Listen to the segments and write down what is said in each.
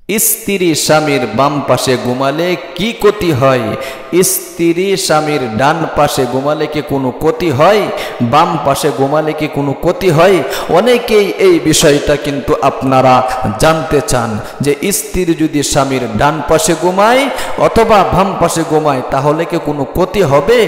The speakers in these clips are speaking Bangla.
স্ত্রী স্বামীর বাম পাশে ঘুমালে কি ক্ষতি হয়? স্ত্রী স্বামীর ডান পাশে ঘুমালে কি কোনো ক্ষতি হয়? বাম পাশে ঘুমালে কি কোনো ক্ষতি হয়? অনেকেই এই বিষয়টা কিন্তু আপনারা জানতে চান যে স্ত্রী যদি স্বামীর ডান পাশে ঘুমায় অথবা বাম পাশে ঘুমায় তাহলে কি কোনো ক্ষতি হবে?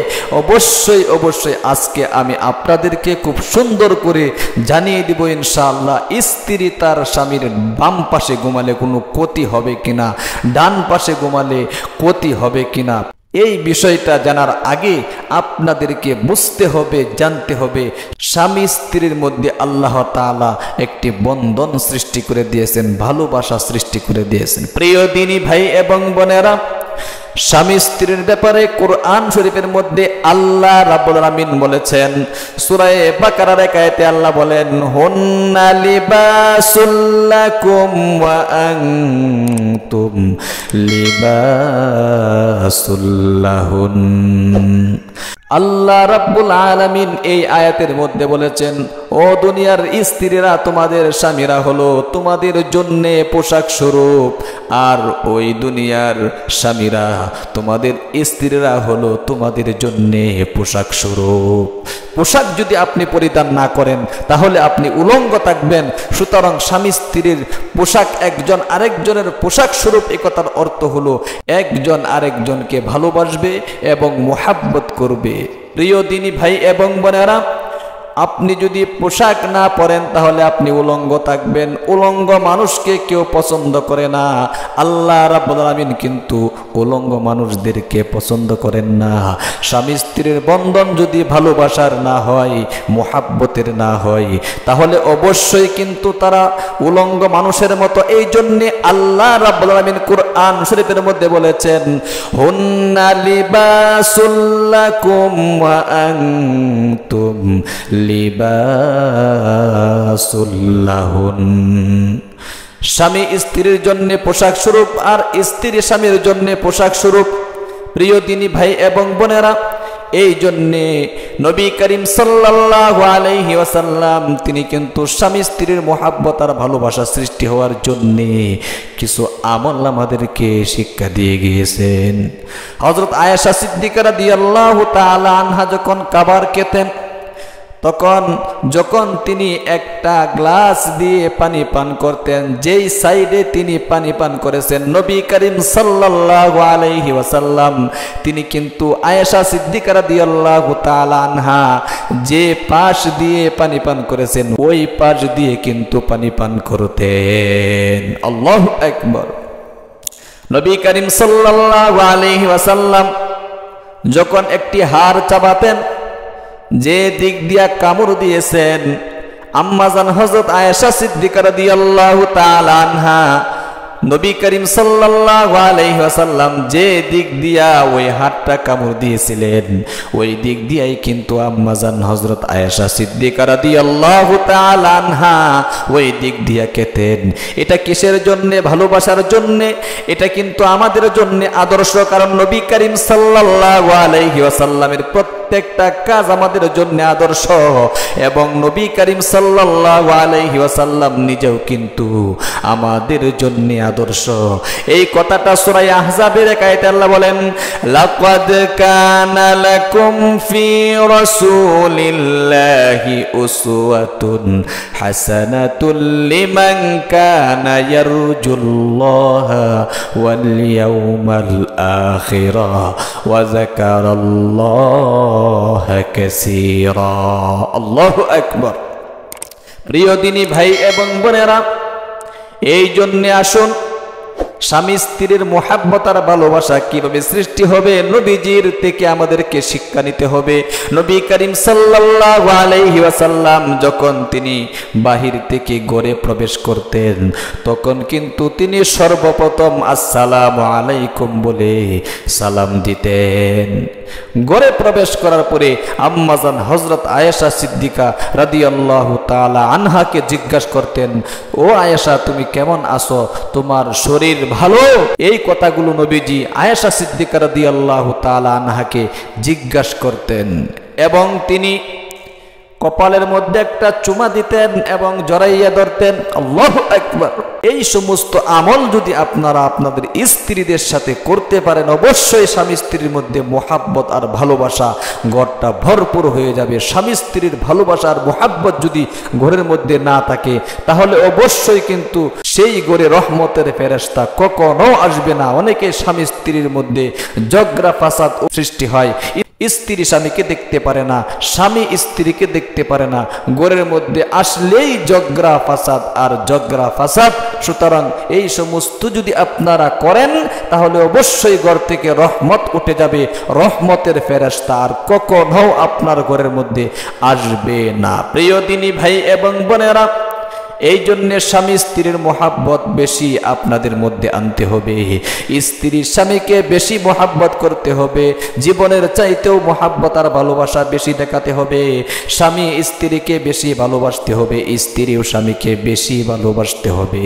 অবশ্যই অবশ্যই আজকে আমি আপনাদেরকে খুব সুন্দর করে জানিয়ে দিব ইনশাআল্লাহ, স্ত্রী তার স্বামীর বাম পাশে ঘুমালে কোনো ক্ষতি হবে কিনা, ডান পাশে ঘুমালে ক্ষতি হবে কিনা। এই বিষয়টা জানার আগে আপনাদেরকে বুঝতে হবে, জানতে হবে, স্বামী স্ত্রীর মধ্যে আল্লাহ তাআলা একটি বন্ধন সৃষ্টি করে দিয়েছেন, ভালোবাসা সৃষ্টি করে দিয়েছেন। প্রিয় দিনী ভাই এবং বোনেরা, স্বামী স্ত্রীর ব্যাপারে কোরআন শরীফের মধ্যে আল্লাহ রাব্বুল আলামিন বলেছেন, সূরা বাকারার এক আয়াতে আল্লাহ বলেন, হুন্না লিবাসুল লাকুম ওয়া আনতুম লিবাসুল লাহুন। আল্লাহ রাব্বুল আলামিন এই আয়াতের মধ্যে বলেছেন, ও দুনিয়ার স্ত্রীরা, তোমাদের স্বামীরা হলো তোমাদের জন্যে পোশাক স্বরূপ, আর ওই দুনিয়ার স্বামীরা, তোমাদের স্ত্রীরা হলো তোমাদের জন্যে পোশাক স্বরূপ। পোশাক যদি আপনি পরিধান না করেন তাহলে আপনি উলঙ্গ থাকবেন। সুতরাং স্বামী স্ত্রীর পোশাক একজন আরেকজনের পোশাক স্বরূপ, এ কথার অর্থ হলো একজন আরেকজনকে ভালোবাসবে এবং মোহাব্বত করবে। প্রিয় দিনী ভাই এবং বোনেরা, আপনি যদি পোশাক না পরেন তাহলে আপনি উলঙ্গ থাকবেন। উলঙ্গ মানুষকে কেউ পছন্দ করে না। আল্লাহ রাব্বুল আলামিন কিন্তু উলঙ্গ মানুষদেরকে পছন্দ করেন না। স্বামী স্ত্রীর বন্ধন যদি ভালোবাসার না হয়, মোহাব্বতের না হয়, তাহলে অবশ্যই কিন্তু তারা উলঙ্গ মানুষের মতো। এই জন্যে আল্লাহ রাব্বুল আলামিন কোরআন শরীফের মধ্যে বলেছেন, হুন্না লিবাসুল লাকুম ওয়া আনতুম লিবাসুল লাহুন। স্বামী স্ত্রীর জন্য পোশাক স্বরূপ আর স্ত্রী স্বামীর জন্য পোশাক স্বরূপ। প্রিয় দিনী ভাই এবং বোনেরা, এই জন্যে নবী করিম সাল্লাল্লাহু আলাইহি ওয়াসাল্লাম তিনি কিন্তু স্বামী স্ত্রীর মোহাব্বত আর ভালোবাসা সৃষ্টি হওয়ার জন্যে কিছু আমল আমাদেরকে শিক্ষা দিয়ে গিয়েছেন। হযরত আয়েশা সিদ্দিকা রাদিয়াল্লাহু তাআলা আনহা যখন খাবার খেতেন, তখন যখন তিনি একটা গ্লাস দিয়ে পানি পান করতেন, যেই সাইডে তিনি পানি পান করেছেন, নবী করিম সাল্লাল্লাহু আলাইহি ওয়াসাল্লাম তিনি কিন্তু আয়েশা সিদ্দিকা রাদিয়াল্লাহু তাআলা আনহা যে পাশ দিয়ে পানি পান করেছেন ওই পাশ দিয়ে কিন্তু পানি পান করতেন। আল্লাহু আকবার। নবী করিম সাল্লাল্লাহু আলাইহি ওয়াসাল্লাম যখন একটি হাড় চাবাতেন, যে দিক দিয়া কামড় দিয়েছেন, আম্মাজান হযরত আয়েশা সিদ্দিকা রাদিয়াল্লাহু তাআলা আনহা নবী করিম সাল্লাল্লাহু আলাইহি ওয়াসাল্লাম যে দিক দিয়া ওই হাতটা কামড় দিয়েছিলেন ওই দিক দিয়াই কিন্তু আম্মাজান হযরত আয়েশা সিদ্দিকা রাদিয়াল্লাহু তাআলা আনহা ওই দিক দিয়া খেতেন। এটা কিসের জন্য? ভালোবাসার জন্য। এটা কিন্তু আমাদের জন্য আদর্শ, কারণ নবী করিম সাল্লাল্লাহু আলাইহি ওয়াসাল্লামের প্রত্যেকটা কাজ আমাদের জন্য আদর্শ, এবং নবী করিম সাল্লাল্লাহু আলাইহি ওয়াসাল্লাম নিজেও কিন্তু আমাদের জন্য আদর্শ। এই কথাটা সূরা আহজাবের এক আয়াতে আল্লাহ বলেন, লাকাদ কানা লাকুম ফি রাসূলিল্লাহি উসওয়াতুন হাসানাতুল লিমান কানা ইয়ারজুল্লাহা ওয়াল ইয়াউমাল আখিরা ওয়া যাকারাল্লাহা কাসীরা। আল্লাহু আকবার। প্রিয় দিনী ভাই এবং বোনেরা, এই জন্য আসুন স্বামী স্ত্রীর মোহাব্বত আর ভালোবাসা কিভাবে সৃষ্টি হবে নবীজির থেকে আমাদেরকে শিক্ষা নিতে হবে। নবী করিম সাল্লাল্লাহু আলাইহি ওয়াসাল্লাম যখন তিনি বাহির থেকে ঘরে প্রবেশ করতেন তখন কিন্তু তিনি সর্বপ্রথম আসসালামু আলাইকুম বলে সালাম দিতেন। ঘরে প্রবেশ করার পরে আম্মাজান হযরত আয়েশা সিদ্দিকা রাদিয়াল্লাহু তাআলা আনহাকে জিজ্ঞাসা করতেন, ও আয়েশা, তুমি কেমন আছো? তোমার শরীর ভালো? এই কথাগুলো নবীজি আয়েশা সিদ্দিকা রাদিয়াল্লাহু তাআলা আনহাকে জিজ্ঞাসা করতেন। এবং তিনি কপালের মধ্যে একটা চুমা দিতেন এবং জড়াইয়া ধরতেন। আল্লাহু আকবার। এই সমস্ত আমল যদি আপনারা আপনাদের স্ত্রীদের সাথে করতে পারেন, অবশ্যই স্বামী স্ত্রীর মধ্যে মোহাব্বত আর ভালোবাসা ঘরটা ভরপুর হয়ে যাবে। স্বামী স্ত্রীর ভালোবাসা আর মোহাব্বত যদি ঘরের মধ্যে না থাকে, তাহলে অবশ্যই কিন্তু সেই ঘরে রহমতের ফেরেশতা কখনো আসবে না। অনেকে স্বামী স্ত্রীর মধ্যে ঝগড়া ফাসাদ সৃষ্টি হয়। স্ত্রী স্বামীকে দেখতে পারে না, স্বামী স্ত্রীকে দেখতে পারে না, ঘরের মধ্যে আসলেই ঝগড়া ফাসাদ আর ঝগড়া ফাসাদ। সুতরাং এই সমস্ত যদি আপনারা করেন, তাহলে অবশ্যই ঘর থেকে রহমত উঠে যাবে। রহমতের ফেরেশতা আর কখনো আপনার ঘরের মধ্যে আসবে না। প্রিয় দিনী ভাই এবং বোনেরা, এই জন্য স্বামী স্ত্রীর মোহাব্বত বেশি আপনাদের মধ্যে আনতে হবে। স্ত্রী স্বামীকে বেশি মোহাব্বত করতে হবে। জীবনের চাইতেও মোহাব্বত আর ভালোবাসা বেশি দেখাতে হবে। স্বামী স্ত্রীকে বেশি ভালোবাসতে হবে, স্ত্রীও স্বামীকে বেশি ভালোবাসতে হবে।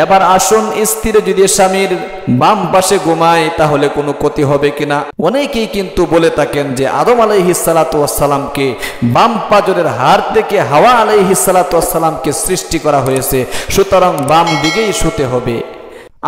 এবার আসুন, স্ত্রী যদি স্বামীর বাম পাশে ঘুমায় তাহলে কোনো ক্ষতি হবে কিনা? অনেকেই কিন্তু বলে থাকেন যে আদম আলাইহিস সালাতু ওয়াস সালামকে বাম পাজরের হাড় থেকে হাওয়া আলাইহিস সালাতু ওয়াস সালামকে সৃষ্টি করা হয়েছে, সুতরাং বাম দিকেই শুতে হবে।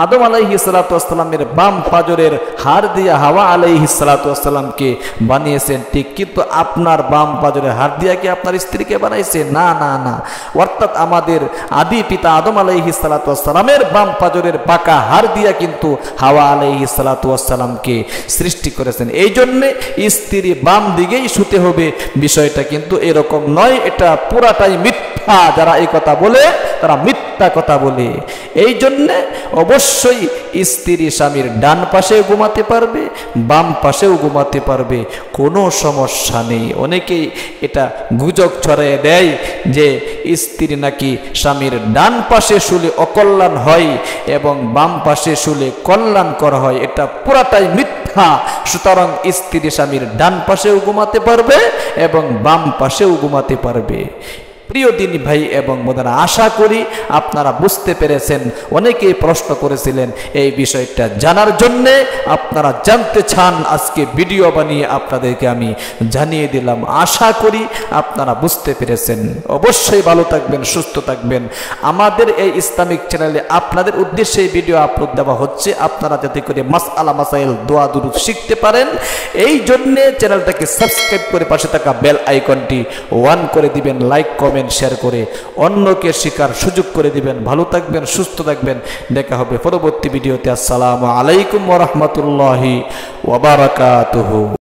আদম আলাইহিস সালাতু ওয়াস সালামের বাম পাজরের হাড় দিয়ে হাওয়া আলাইহিস সালাতু ওয়াস সালামকে বানিয়েছেন ঠিক, কিন্তু আপনার বাম পাজরের হাড় দিয়ে কি আপনার স্ত্রীকে বানাইছে? না না না। অর্থাৎ আমাদের আদি পিতা আদম আলাইহিস সালাতু ওয়াস সালামের বাম পাজরের বাঁকা হাড় দিয়ে কিন্তু হাওয়া আলাইহিস সালাতু ওয়াস সালামকে সৃষ্টি করেছেন। এই জন্যে স্ত্রী বাম দিকেই শুতে হবে, বিষয়টা কিন্তু এরকম নয়। এটা পুরাটাই মিথ্যা। যারা এই কথা বলে তারা মিথ্যা কথা বলে। এই জন্যে অবশ্যই স্ত্রী স্বামীর ডান পাশেও ঘুমাতে পারবে, বাম পাশেও ঘুমাতে পারবে, কোনো সমস্যা নেই। অনেকেই এটা গুজব ছড়িয়ে দেয় যে স্ত্রী নাকি স্বামীর ডান পাশে শুলে অকল্যাণ হয় এবং বাম পাশে শুলে কল্যাণকর হয়। এটা পুরাটাই মিথ্যা। সুতরাং স্ত্রী স্বামীর ডান পাশেও ঘুমাতে পারবে এবং বাম পাশেও ঘুমাতে পারবে। প্রিয় দিনী ভাই এবং বোনেরা, আশা করি আপনারা বুঝতে পেরেছেন। অনেকেই প্রশ্ন করেছিলেন এই বিষয়টা জানার জন্যে, আপনারা জানতে চান, আজকে ভিডিও বানিয়ে আপনাদেরকে আমি জানিয়ে দিলাম। আশা করি আপনারা বুঝতে পেরেছেন। অবশ্যই ভালো থাকবেন, সুস্থ থাকবেন। আমাদের এই ইসলামিক চ্যানেলে আপনাদের উদ্দেশ্যে এই ভিডিও আপলোড দেওয়া হচ্ছে, আপনারা যাতে করে মাসআলা মাসাইল দোয়া দুরূদ শিখতে পারেন। এই জন্যে চ্যানেলটাকে সাবস্ক্রাইব করে পাশে থাকা বেল আইকনটি অন করে দিবেন, লাইক কমেন্ট শেয়ার করে অন্যকে শেখার সুযোগ করে দিবেন। ভালো থাকবেন, সুস্থ থাকবেন। দেখা হবে পরবর্তী ভিডিওতে। আসসালামু আলাইকুম ওয়া রাহমাতুল্লাহি ওয়া বারাকাতুহু।